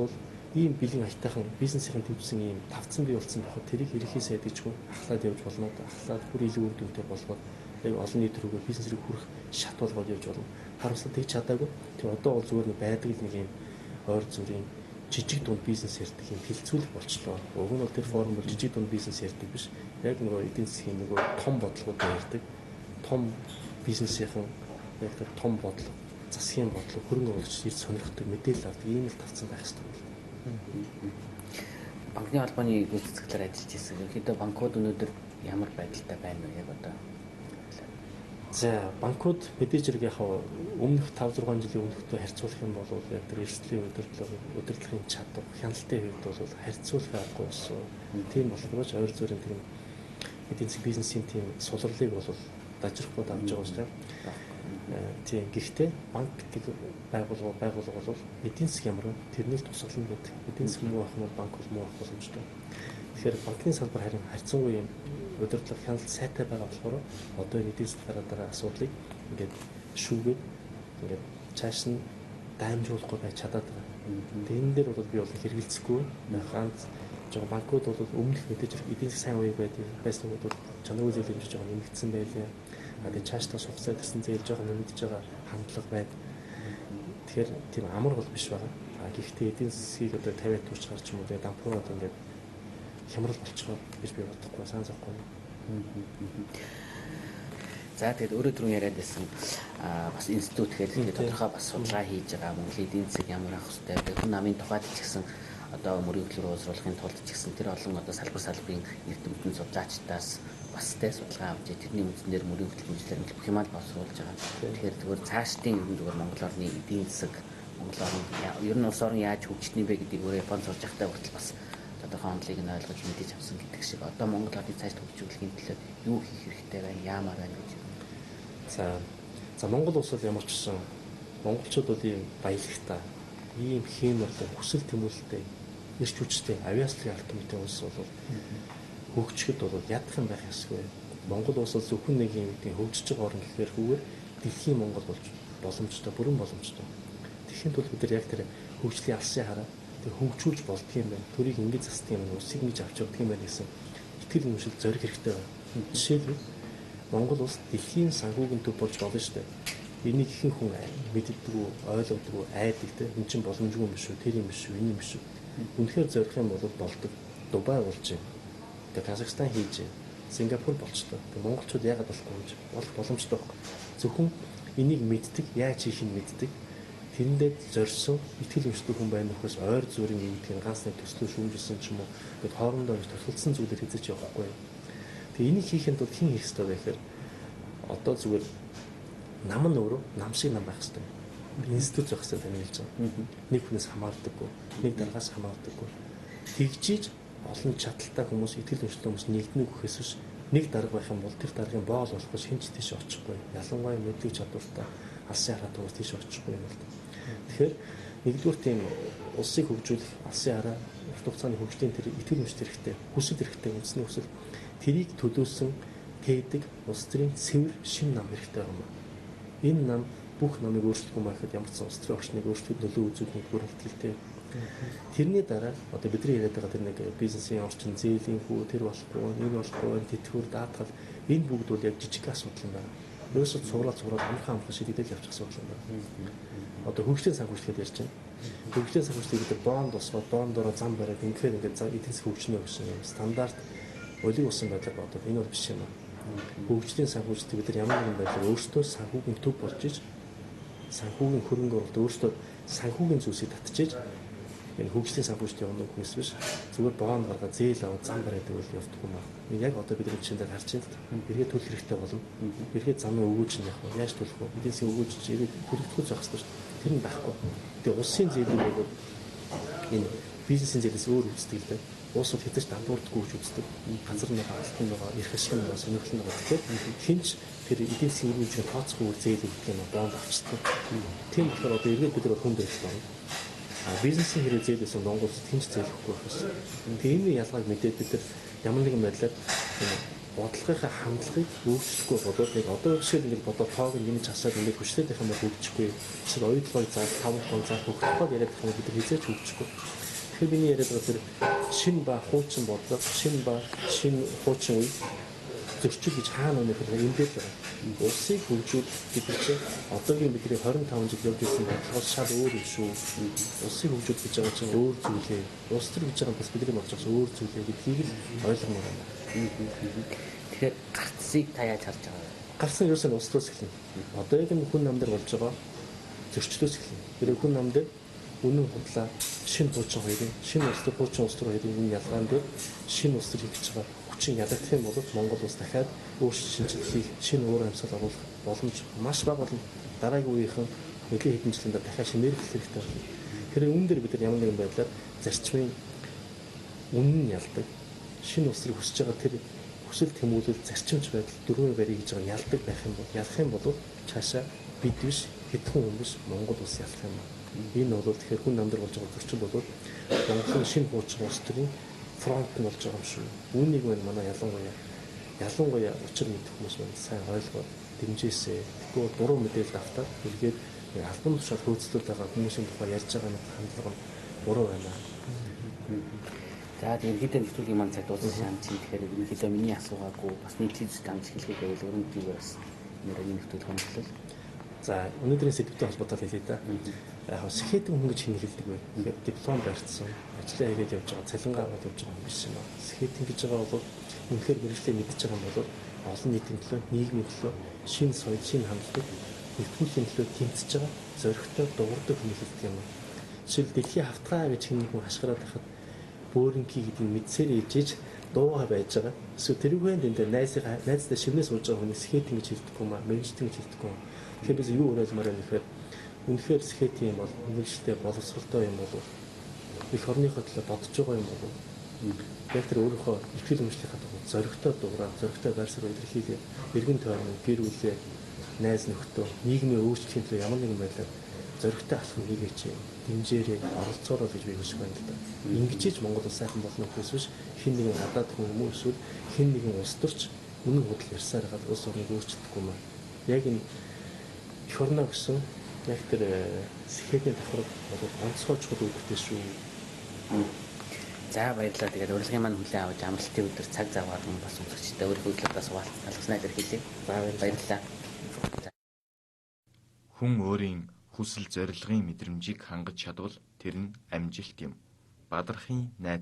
ийм бэлэн аятайхан бизнесийн төвчсөн ийм тавцсан бий болсон байхад тэрийг ерөнхий сайд гэж ахлаад явж болно. Ахлаад бүр илүү үр дүнтэй болгоод яг олон нийт рүүгээ бизнес рүү хүрэх шат болгоод явж болно. Харамсалтай тэгж чадаагүй. Тэр одоо бол зүгээр нэг байдаг нэг ийм ойр зүрийн жижиг дунд бизнес ярьдаг юм хилцүүлэг болчлоо. Уг нь бол тэр форум бол жижиг дунд бизнес ярьдаг биш. Яг нөгөө эдийн засгийн нөгөө том бодлогууд ярьдаг. Том бизнесийн яг тэр том бодлого, засгийн бодлого, хөрөнгө оруулагч ирж сонирхдаг мэдээлэл авдаг ийм л тавцсан байх хэрэгтэй.
Банкны холбооны гүйцэтгэлээр ажиллаж ирсэн. Ерөнхийдөө банкуд өнөөдөр ямар байдалтай байна вэ яг одоо?
За банкуд мэдээж хэрэг яг өмнөх 5-6 жилийн өмнөхтэй харьцуулах юм бол яг тэр эрсдлийн удирдлагын чадвар, хяналтын хувьд бол харьцуулах аргагүй болсон. Тийм болохоор ч ойр зүрийн тийм эдийн засгийн бизнесийн тийм сулралыг бол дажрахгүй давж байгаа шүү дээ. Тийм гэхдээ банк гэдэг байгууллага бол эдийн засаг ямар вэ? Тэрнийг тусгална гэдэг. Эдийн засаг муу ах нь банк бол муу ах боломжтой. Тэгэхээр банкны салбар харин харьцангуй юм удирдлага хяналт сайтай байгаа болохоор одоо энэ эдийн засгийн дараа асуудлыг ингээд шүүгээд ингээд цааш нь даймжуулахгүй байж чадаад байгаа. Тэгээ энэ дээр бол би бол хэрэгэлцэхгүй. Ганц жоо банкуд бол өмнөх мэдээж эдийн засгийн сайн үеиг байсан бол чанаргүй зүйл хэмжиж байгаа нэмэгдсэн байлаа. Тэгээ цаашдаа сухсаа гэсэн зээл жоохон нэмэгдэж байгаа хандлага байна. Тэгэхээр тийм амар бол биш байгаа. Гэхдээ эдийн засгийг одоо 50 турш гарч юм уу тэгээ дампуураад ингээд хямрал болчихоо гэж би бодохгүй сайн захгүй.
За тэгээд өөрөө түрүү яриад байсан бас институт гэдэг тодорхой бас судалгаа хийж байгаа Монголын эдийн засаг ямар ах хэвтэй байдаг. Хүн намын тухайд ч гэсэн одоо мөрийн хөтөлбөр уусруулахын тулд ч гэсэн тэр олон одоо салбарын эрдэмтэн судлаачдаас бас тэ судалгаа авч тэрний үндсээр мөрийн хөтөлбөрчлэр бүх юмаа боловсруулж байгаа. Тэгэхээр зүгээр цаашдын ер нь зүгээр Монгол орны эдийн засаг Монгол орн ер нь улс орн яаж хөгжтний бэ гэдгийг өөрөө Японд сурч байхдаа хүртэл бас тодорхой онолыг нь ойлгож мэдээж авсан гэдэг шиг одоо Монгол орныг цааш хөгжүүлэхийн төлөө юу хийх хэрэгтэй байна, яамаар байна гэж.
За Монгол улс бол ямар ч гэсэн монголчууд бол ийм баялагтай, ийм хиймэрлэг, хүсэл тэмүүлэлтэй, эрч хүчтэй, авиаслын алт мэдээ улс бол хөгжихэд бол ядах юм байх ёсгүй. Монгол улс бол зөвхөн нэг юм тийм хөгжиж байгаа орн гэхээр хүүгээр дэлхийн Монгол болж боломжтой, бүрэн боломжтой. Тэгэхэд бол бид нар яг тэр хөгжлийн алсын хараа тэр хөгжүүлж болдго юм байна. Төрийг ингэж засдаг юм, усыг ингэж авч явдаг юм байна гэсэн итгэл үнэмшил зориг хэрэгтэй байна. Жишээлбэл Монгол улс дэлхийн санхүүгийн төв болж болно шүү дээ. Энийг ихэнх хүн мэддэг үү, ойлгодог үү, айдаг те. Энд чинь боломжгүй юм биш үү, тэр юм биш үү, энэ юм биш үү. Үнэхээр зорих юм бол болдог. Дубай болж байна. Тэгээ Казахстан хийж байна. Сингапур болчтой. Тэгээ монголчууд яагаад болохгүй юм бол боломжтой байхгүй. Зөвхөн энийг мэддэг, яаж хийх нь мэддэг. Тэрэндээ зорьсон итгэл үнэмшдэг хүн байх нөхөөс ойр зүрийн юм тийм ганц нэг төслөө шүүмжилсэн ч юм уу. Тэгэд хоорондоо их тохиролцсон зүйлээр хийж явахгүй. Тэгээ энийг хийхэд бол хэн хийх ёстой вэ гэхээр одоо зүгээр нам нь өөрөө нам шиг нам байх ёстой. Институт зах хэрэгтэй тань хэлж байгаа. Нэг хүнээс хамаардаггүй, нэг дараагаас хамаардаггүй. Тэгжиж олон чадaltaй хүмүүс, итгэл үнэмштэй хүмүүс нэгднэ гэхээс биш нэг дарга байх юм бол тэр даргын боол болохгүй шинж тийш очихгүй. Ялангуяа мэдлэг чадвартай алсын хараа туус тийш очихгүй юм бол. Тэгэхээр нэгдүгээр тийм улсыг хөгжүүлэх алсын хараа урт хугацааны хөгжлийн тэр итгэл үнэмштэй хэрэгтэй, хүсэл хэрэгтэй, үндэсний хүсэл тэрийг төлөөсөн тэгээд улс төрийн цэвэр шин нам хэрэгтэй юм. Энэ нам бүх намыг өөрчлөхгүй байхад ямар ч улс төрийн орчныг өөрчлөхөд нөлөө үзүүлэх нэг бүр хэлтгэлтэй. Тэрний дараа одоо бидний яриад байгаа тэр нэг бизнесийн орчин зээлийн хүү тэр болохгүй, энэ болохгүй, тэтгэвэр даатгал энэ бүгд бол яг жижиг асуудал юм байна. Өөрөөсөө цуглаад амархан шийдэгдэл явчих асуудал юм байна. одоо хөгжлийн санхүүжилт гэж ярьж байна. Хөгжлийн санхүүжилтийг бид бонд усгаад бондороо зам бариад ингээд эдийн засгийн хөгжнөө гэсэн юм стандарт олиг усан байдлаар бодоод энэ бол биш юм аа. Хөгжлийн санхүүжилтийг бид нар ямар нэгэн байдлаар өөрсдөө санхүүгийн төв болж иж санхүүгийн хөрөнгө оруулалт өөрсдөө санхүүгийн зүйлсийг татчихж энэ хөгжлийн санхүүжилт явуулах хүмүүс биш. Зүгээр бонд гаргаад зээл аваад зам бариад үйл явуулдаг юм аа. Яг одоо бид нар чиндээ харж байна. Эргээд төлөх хэрэгтэй болно. Эргээд замын өгөөж нь яг яаж төлөх вэ? Эдийн засгийн өгөөж эргээд төлөгдөх байх хэрэгтэй шүү дээ. Тэр нь байхгүй. Тэгээ улсын зээлүүд бол энэ бизнесийн зээлээс өөр үздэг л дээ. Уус бол хэзээ ч дампуурдаггүй гэж үздэг. Газар нэг хаалтын байгаа, эрх ашигын байгаа, сонирхол байгаа. Тэгэхээр хинч тэр эдийн засгийн үргэлжлэх тооцоогүй зээл өгөх юм бонд авчдаг. Тийм болохоор одоо эргээд бид нар хүнд байж байна. Бизнесийн хэрэг зээлээс Монгол улсад хинч зээл өгөхгүй байсан. Тэгээ энэ ялгааг мэдээд бид нар ямар нэгэн байдлаар бодлогынхаа хандлагыг өөрчлөхгүй болоод яг одоо жишээл ингэж бодоод тоог нэмж хасаад ингэж хүчлээд байх юм бол хөгжихгүй. Эсвэл оюутлогыг заа 5 тонн заа хөгжих гээд яриад байх юм бид хизээч хөгжихгүй. Тэгэхээр миний яриад байгаа тэр шин ба хуучин бодлого, шин ба шин хуучин үе зөрчил гэж хаана өнөх вэ? Эндээ л байна. Улсыг хөгжүүл гэдэг чинь одоогийн бидний 25 жил явж ирсэн бодлогоос шал өөр юм шүү. Улсыг хөгжүүл гэж байгаа чинь өөр зүйлээ. Улс төр гэж байгаа бас бидний бодож байгаа өөр зүйлээ гэдгийг л ойлгомоор байна.
Тэгэхээр гарцыг та яаж харж байгаа вэ?
Гарсан ерөөсөө улс төрөөс эхэлнэ. Одоо яг энэ хүн намдар болж байгаа зөрчлөөс эхэлнэ. Тэр хүн намдар үнэн худлаа шинэ хуучин хоёрын шинэ улс төр хуучин улс төр хоёрын энэ ялгаан дээр шинэ улс төр хийж байгаа хүчин ядагдах юм бол Монгол улс дахиад өөрчлөлт шинжилгээг шинэ уур амьсгал оруулах боломж маш бага болно. Дараагийн үеийнхэн нэлийн хэдэн жилийн дараа дахиад шинээр эхлэх хэрэгтэй болно. Тэр үүн дээр бид нар ямар нэгэн байдлаар зарчмын үнэн нь ялдаг. Шинэ улс төрийг хүсэж байгаа тэр хүсэл тэмүүлэл зарчимч байдал дөрвөн барийг хийж байгаа ялдаг байх юм бол ялах юм бол цаашаа бид биш хэдхэн хүн биш Монгол улс ялах юм. Энэ бол тэгэхээр хүн намдар болж байгаа зөрчил бол Монголын шинэ хуучин улс төрийн фронт нь болж байгаа юм шүү. Үүнийг манай ялангуяа учир мэдэх хүмүүс маань сайн ойлгоод дэмжээсэй. Тэгвэл буруу мэдээлэл автаад эргээд албан тушаал хөөцлөд байгаа хүмүүсийн тухай ярьж байгаа нэг хандлага нь буруу байна.
За тэгээд хэдэн нэвтрүүлгийн маань цаг дууссан шаан чинь тэгэхээр ерөнхийдөө миний асуугаагүй бас нийтлэг амжилт хэлхийг байвал өрөндөө бас нэрийн нэвтрүүлэг хөндлөл.
За өнөөдрийн сэдвтэй холбоотой хэлье да. Яг сэхэтэн хүн гэж хэн хэлдэг вэ? Тэгэхээр диплом барьсан, ажиллаа хийгээд явж байгаа, цалингаа аваад явж байгаа юм биш юм аа. Сэхэтэн гэж байгаа бол үнэхээр мэрэгчлээ мэдж байгаа юм бол олон нийтийн төлөө, нийгмийн төлөө, шинэ соёл, шинэ хандлага, нэвтрүүлгийн төлөө тэмцэж байгаа, зоригтой дуурдаг хүн хэлдэг юм аа. Жишээл дэлхийн хавтгай гэж хэн нэгэн хашгираад байхад бөөринки гэдэг нь мэдсээр ижиж дууга байж байгаа. Эсвэл тэрүүгээр энэ найзтай шивнээс сууж байгаа хүний сэхэтэн гэж хэлдэг юм аа, мэрэгчлэн гэж хэлдэг юм. Тэгэхээр biz юу уриалмаар байна гэхээр үнэхээр сэхэтэн юм бол мэрэгчлээ боловсралтай юм бол их орныхоо төлөө бодож байгаа юм бол яг тэр өөрийнхөө ихтгэл өмчлөхийн хадгалт зоригтой дуурай, зоригтой байр суурь илэрхийлээ, эргэн тойрны гэр бүлээ, найз нөхдөө, нийгмийн өөрчлөхийн төлөө ямар нэгэн байдлаар зоригтой алхам хийгээч юм. Дэмжээрээ оролцоороо гэж би хүсэж байна л да. Ингэжээж Монгол улс сайхан болно гэхээс биш хэн нэгэн гадаад хүн хүмүүс эсвэл хэн нэгэн улс төрч үнэн худал ярьсаар хагаад улс орныг өөрчилдөхгүй маа. Яг энэ эх орноо гэсэн яг тэр сэхэтний давхар бол онцгой чухал үүрэгтэй шүү.
За баярлалаа. Тэгээд урилгын маань хүлээн авч амралтын өдөр цаг зав гарган бас үзэгчтэй өөрийнхөө хөдөлгөөс талхснаа илэрхийлье. За баярлалаа.
Хүн өөрийн хүсэл зорилгын мэдрэмжийг хангаж чадвал тэр нь амжилт юм. Бадархын найдал